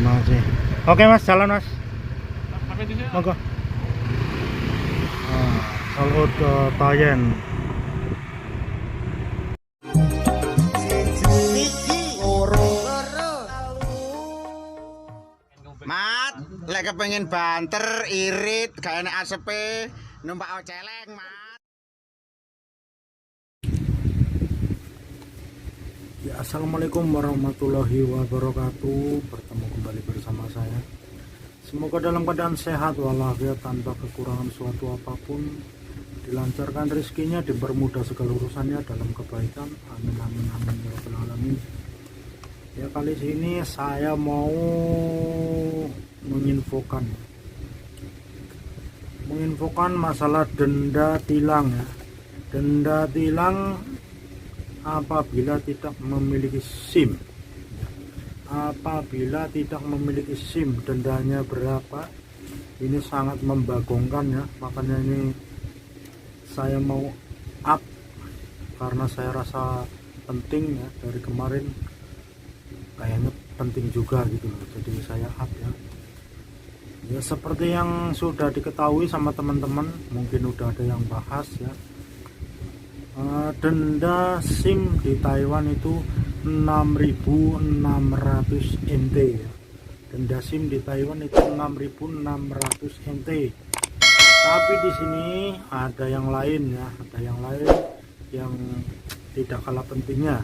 masih. Oke mas, jalan mas. Monggo. Salut Tayen. Mat, lek kepengin banter, irit, gak enak asepe, numpak celeng, Mat. Ya, assalamualaikum warahmatullahi wabarakatuh. Bertemu kembali bersama saya. Semoga dalam keadaan sehat walafiat tanpa kekurangan suatu apapun. Dilancarkan rezekinya, dipermudah segala urusannya dalam kebaikan. Amin amin amin ya rabbal alamin. Ya, kali ini saya mau menginfokan masalah denda tilang ya. Denda tilang apabila tidak memiliki SIM. Apabila tidak memiliki SIM, dendanya berapa? Ini sangat membagongkan ya. Makanya ini saya mau up karena saya rasa penting ya, dari kemarin kayaknya penting juga gitu loh, jadi saya up ya. Ya seperti yang sudah diketahui sama teman-teman, mungkin udah ada yang bahas ya, denda SIM di Taiwan itu 6.600 NT ya. Denda SIM di Taiwan itu 6.600 NT. Tapi di sini ada yang lain ya, ada yang lain yang tidak kalah pentingnya.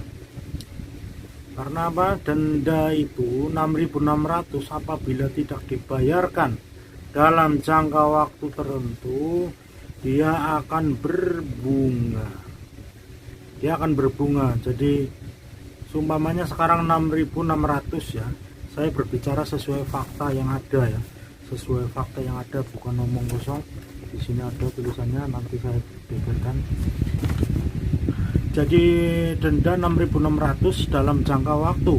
Karena apa? Denda itu 6.600 apabila tidak dibayarkan dalam jangka waktu tertentu, dia akan berbunga. Dia akan berbunga. Jadi seumpamanya sekarang 6.600 ya. Saya berbicara sesuai fakta yang ada ya. Sesuai fakta yang ada, bukan ngomong kosong. Di sini ada tulisannya, nanti saya beberkan. Jadi denda 6.600 dalam jangka waktu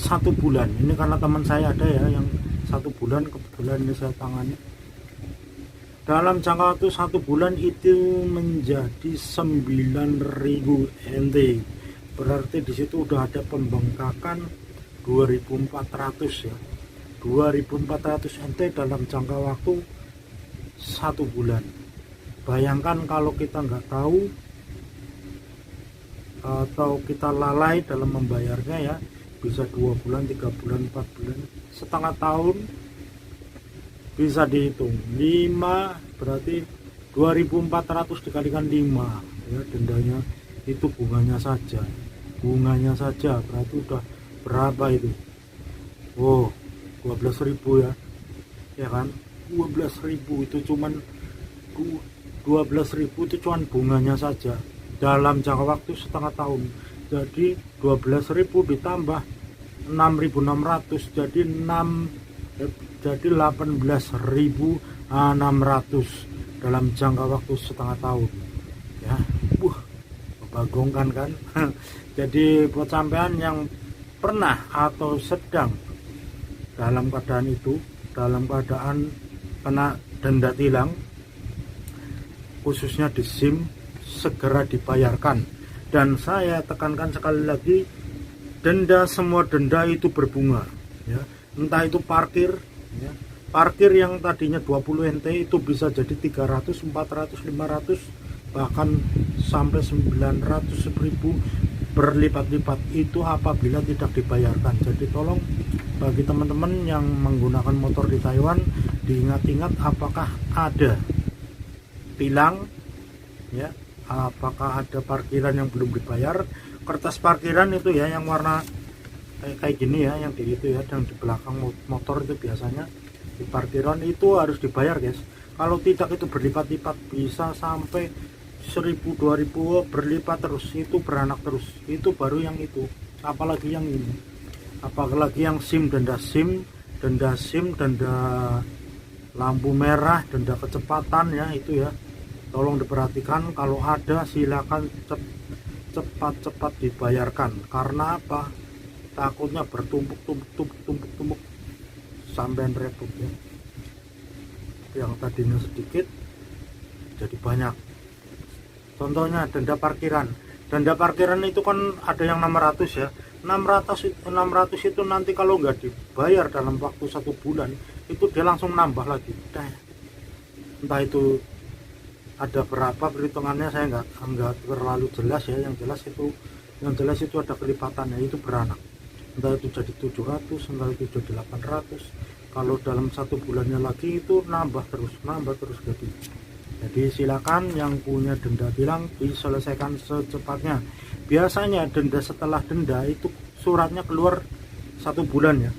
1 bulan. Ini karena teman saya ada ya yang 1 bulan, kebetulan ini saya tangani. Dalam jangka waktu 1 bulan itu menjadi 9.000 NT. Berarti di situ udah ada pembengkakan 2.400 ya. 2.400 NT dalam jangka waktu 1 bulan. Bayangkan kalau kita nggak tahu atau kita lalai dalam membayarnya ya, bisa 2 bulan, 3 bulan, 4 bulan, setengah tahun, bisa dihitung 5, berarti 2.400 dikalikan 5 ya, dendanya itu bunganya saja berarti udah berapa itu? Oh, 12.000 ya kan, 12.000 itu cuman 12.000 itu cuman bunganya saja dalam jangka waktu setengah tahun. Jadi 12.000 ditambah 6.600 jadi 18.600 dalam jangka waktu setengah tahun ya. Membagongkan kan. Jadi buat sampean yang pernah atau sedang dalam keadaan itu, dalam keadaan kena denda tilang khususnya di SIM, segera dibayarkan. Dan saya tekankan sekali lagi, semua denda itu berbunga ya. Entah itu parkir ya, parkir yang tadinya 20 NT itu bisa jadi 300, 400, 500, bahkan sampai 900.000 berlipat-lipat itu apabila tidak dibayarkan. Jadi tolong bagi teman-teman yang menggunakan motor di Taiwan, diingat-ingat apakah ada tilang ya, apakah ada parkiran yang belum dibayar. Kertas parkiran itu ya yang warna kayak gini ya, yang di itu ya, yang di belakang motor itu biasanya di parkiran itu harus dibayar guys. Kalau tidak itu berlipat-lipat, bisa sampai 1.000, 2.000 berlipat terus, itu beranak terus. Itu baru yang itu, apalagi yang ini, apalagi yang SIM, denda lampu merah, denda kecepatan ya, itu ya. Tolong diperhatikan, kalau ada silakan cepat-cepat dibayarkan. Karena apa? Takutnya bertumpuk sampai repot ya. Yang tadinya sedikit jadi banyak. Contohnya denda parkiran. Denda parkiran itu kan ada yang 600 ya. 600 itu nanti kalau nggak dibayar dalam waktu 1 bulan itu dia langsung nambah lagi. Entah itu ada berapa perhitungannya, saya nggak terlalu jelas ya. Yang jelas itu ada kelipatannya, itu beranak, entah itu jadi 700, entah itu jadi 800. Kalau dalam 1 bulannya lagi itu nambah terus jadi silakan yang punya denda tilang diselesaikan secepatnya. Biasanya denda setelah denda itu suratnya keluar 1 bulan ya,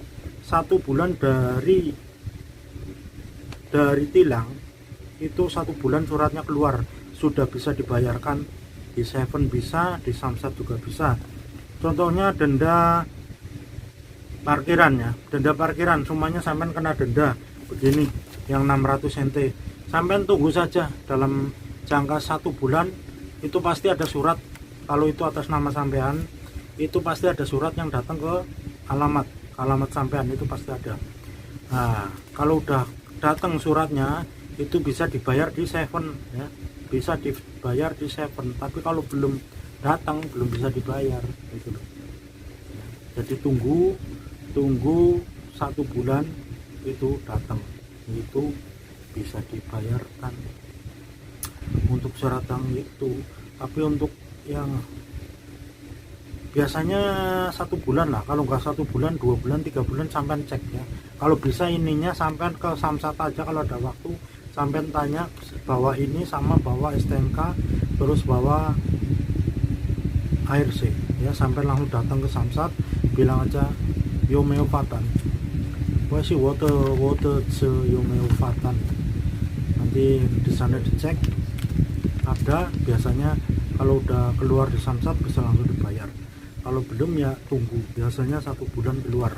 1 bulan dari tilang itu 1 bulan suratnya keluar, sudah bisa dibayarkan di Seven, bisa di Samsat juga bisa. Contohnya denda parkiran ya, denda parkiran semuanya sampean kena denda begini yang 600 NT. Sampean tunggu saja, dalam jangka 1 bulan itu pasti ada surat. Kalau itu atas nama sampean itu pasti ada surat yang datang ke alamat sampean, itu pasti ada. Nah, kalau udah datang suratnya itu bisa dibayar di Seven ya, bisa dibayar di Seven. Tapi kalau belum datang belum bisa dibayar gitu loh. Jadi tunggu 1 bulan itu datang, itu bisa dibayarkan untuk surat yang itu. Tapi untuk yang biasanya 1 bulan lah, kalau nggak 1 bulan 2 bulan 3 bulan sampai cek ya. Kalau bisa ininya sampai ke Samsat aja, kalau ada waktu sampai tanya bawa ini sama bawa STNK terus bawa ARC ya, sampai langsung datang ke Samsat, bilang aja Yomeo Fatan, wasi water Yomeo Fatan. Nanti di sana dicek ada, biasanya kalau udah keluar di Samsat bisa langsung dibayar. Kalau belum ya tunggu, biasanya 1 bulan keluar.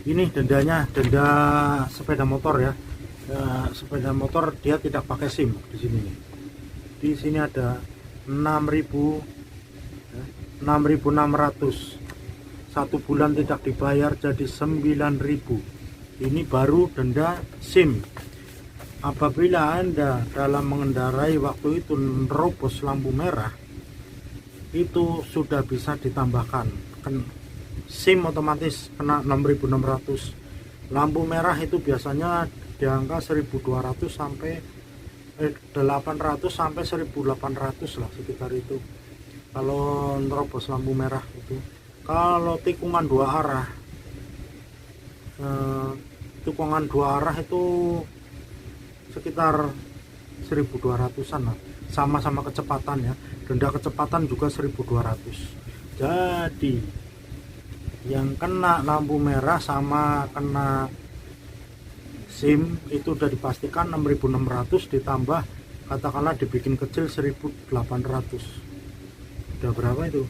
Ini dendanya, denda sepeda motor ya. Sepeda motor dia tidak pakai SIM di sini nih. Di sini ada 6.600. 1 bulan tidak dibayar jadi 9.000. Ini baru denda SIM. Apabila Anda dalam mengendarai waktu itu nerobos lampu merah, itu sudah bisa ditambahkan SIM, otomatis kena 6.600. Lampu merah itu biasanya di angka 1.200 sampai 800 sampai 1.800 lah, sekitar itu kalau nerobos lampu merah itu. Kalau tikungan 2 arah itu sekitar 1.200-an lah, sama-sama kecepatan ya. Denda kecepatan juga 1.200. Jadi yang kena lampu merah sama kena SIM itu udah dipastikan 6.600 ditambah katakanlah dibikin kecil 1.800. Udah berapa itu?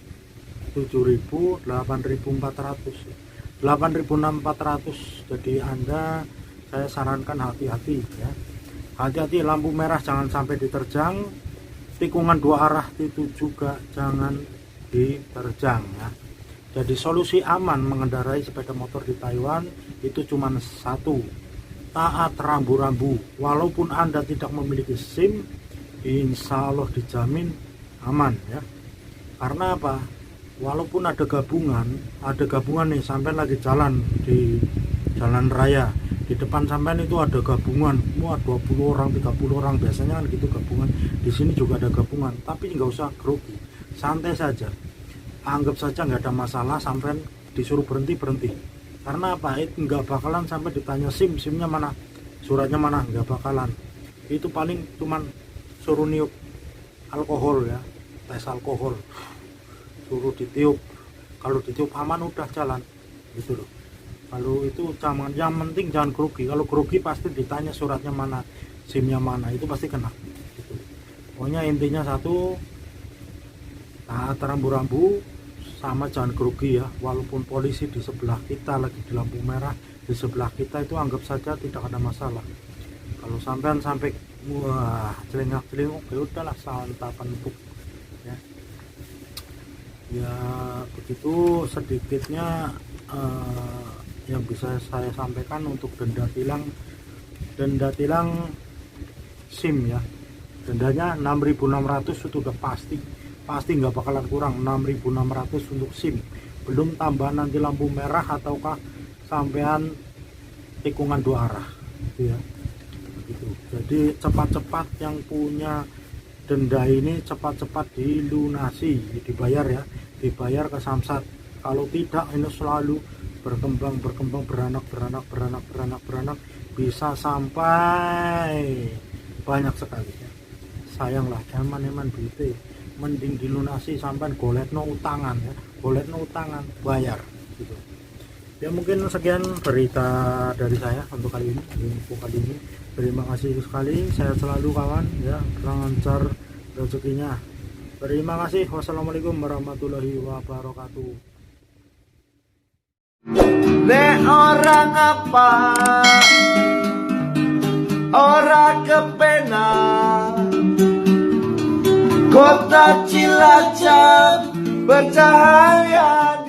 7.000, 8.400, 8.400. Jadi Anda, saya sarankan hati-hati ya. Hati-hati, lampu merah jangan sampai diterjang, tikungan 2 arah itu juga jangan diterjang ya. Jadi solusi aman mengendarai sepeda motor di Taiwan itu cuma satu, taat rambu-rambu. Walaupun Anda tidak memiliki SIM, insya Allah dijamin aman ya. Karena apa? Walaupun ada gabungan nih, sampai lagi jalan di jalan raya, di depan sampean itu ada gabungan, 20 orang 30 orang biasanya kan gitu gabungan. Di sini juga ada gabungan, tapi nggak usah grogi, santai saja, anggap saja nggak ada masalah. Sampean disuruh berhenti, karena apa? Itu nggak bakalan sampai ditanya SIM-nya mana, suratnya mana, nggak bakalan. Itu paling cuman suruh niup alkohol ya, tes alkohol, suruh ditiup. Kalau ditiup aman udah jalan gitu loh. Kalau itu jangan, yang penting jangan grogi. Kalau grogi pasti ditanya suratnya mana, SIM-nya mana, itu pasti kena gitu. Pokoknya intinya satu, taat rambu-rambu sama jangan grogi ya. Walaupun polisi di sebelah kita lagi di lampu merah, di sebelah kita itu anggap saja tidak ada masalah. Kalau sampai wah celingak-celinguk ya udahlah, santapan empuk ya. Ya begitu sedikitnya yang bisa saya sampaikan untuk denda tilang SIM ya. Dendanya 6.600 itu udah pasti nggak bakalan kurang. 6.600 untuk SIM. belum tambah nanti lampu merah ataukah sampean tikungan 2 arah gitu ya. Gitu. Jadi cepat-cepat yang punya denda ini cepat-cepat dilunasi, dibayar ya, dibayar ke Samsat. Kalau tidak ini selalu berkembang, beranak, bisa sampai banyak sekali ya. Sayanglah zaman eman duite, mending dilunasi sampai goletno utangan ya, goletno utangan bayar gitu. Ya mungkin sekian berita dari saya untuk kali ini, info kali ini. Terima kasih sekali, sehat selalu kawan ya, lancar rezekinya. Terima kasih. Wassalamualaikum warahmatullahi wabarakatuh. Nek orang apa orang kepenak kota Cilacap bercahaya